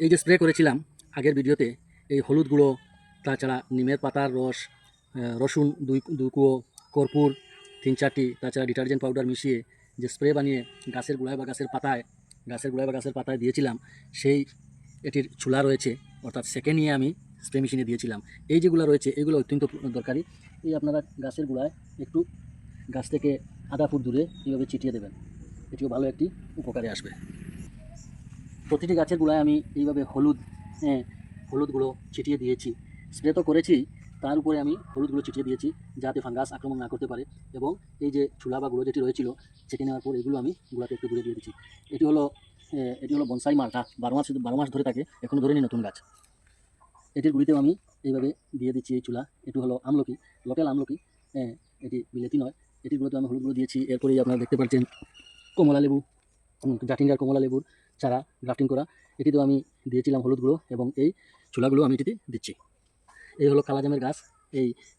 এই যে স্প্রে করেছিলাম আগের ভিডিওতে, এই হলুদ গুঁড়ো, তাছাড়া নিমের পাতার রস, রসুন দুই দুই কুয়ো, কর্পূর 3-4টি, তাছাড়া ডিটারজেন্ট পাউডার মিশিয়ে যে স্প্রে বানিয়ে গাছের গোড়ায় বা গাছের পাতায় দিয়েছিলাম, সেই এটির চুলা রয়েছে, অর্থাৎ সেকে নিয়ে আমি স্প্রে মেশিনে দিয়েছিলাম। এই যেগুলো রয়েছে এগুলো অত্যন্ত দরকারি। এই আপনারা গাছের গোড়ায় একটু গাছ থেকে আধা ফুট দূরে এইভাবে ছিটিয়ে দেবেন, এটিও ভালো একটি উপকারে আসবে। প্রতিটি গাছের গোড়ায় আমি এইভাবে হলুদ গুঁড়ো ছিটিয়ে দিয়েছি। স্প্রে তো করেছি, তার উপরে আমি হলুদ গুঁড়ো ছিটিয়ে দিয়েছি যাতে ফাঙ্গাস আক্রমণ না করতে পারে। এবং এই যে চুলা বা গুঁড়ো যেটি রয়েছিল ছেঁকে নেওয়ার পর এগুলো আমি গুঁড়াতে একটু দূরে দিয়ে দিচ্ছি। এটি হলো বনসাই মালটা, 12 মাস ধরে থাকে, এখনও ধরেনি নতুন গাছ। এটির গুঁড়িতেও আমি এইভাবে দিয়ে দিচ্ছি এই চুলা। এটি হলো আমলকি, লোকাল আমলকি, এটি বিলেতি নয়। এটির গুঁড়োতে আমি হলুদ গুঁড়ো দিয়েছি। এরপরেই আপনারা দেখতে পাচ্ছেন কমলা লেবু, জাটিঙ্গার কমলা লেবুর চারা গ্রাফটিং করা, এটিতেও আমি দিয়েছিলাম হলুদ গুঁড়ো এবং এই চুলাগুলো আমি এটিতে দিচ্ছি। এই হলো কালাজামের গাছ,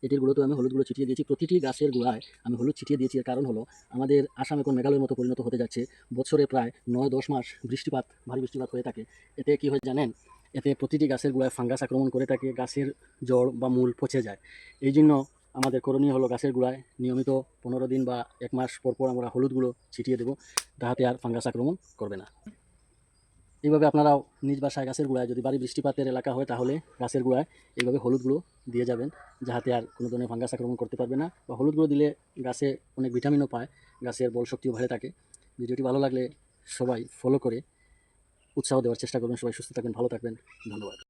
এটির গুঁড়োতেও আমি হলুদ গুঁড়ো ছিটিয়ে দিয়েছি। প্রতিটি গাছের গোড়ায় আমি হলুদ ছিটিয়ে দিয়েছি। এর কারণ হলো আমাদের আসাম এখন মেঘালয়ের মতো পরিণত হতে যাচ্ছে। বছরে প্রায় 9-10 মাস ভারী বৃষ্টিপাত হয়ে থাকে। এতে কী হয় জানেন? এতে প্রতিটি গাছের গোড়ায় ফাঙ্গাস আক্রমণ করে থাকে, গাছের জড় বা মূল পচে যায়। এই জন্য আমাদের করণীয় হলো গাছের গোড়ায় নিয়মিত 15 দিন বা 1 মাস পর পর আমরা হলুদ গুঁড়ো ছিটিয়ে দেবো, তাহাতে আর ফাঙ্গাস আক্রমণ করবে না। এইভাবে আপনারাও নিজ বাসায় গাছের গোড়ায়, যদি বাড়ি বৃষ্টিপাতের এলাকা হয় তাহলে গাছের গোড়ায় এইভাবে হলুদ গুঁড়ো দিয়ে যাবেন, যাহাতে আর কোনো ধরনের ফাঙ্গাস আক্রমণ করতে পারবে না। বা হলুদ গুঁড়ো দিলে গাছে অনেক ভিটামিনও পায়, গাছের বল শক্তিও ভালো থাকে। ভিডিওটি ভালো লাগলে সবাই ফলো করে উৎসাহ দেওয়ার চেষ্টা করবেন। সবাই সুস্থ থাকবেন, ভালো থাকবেন। ধন্যবাদ।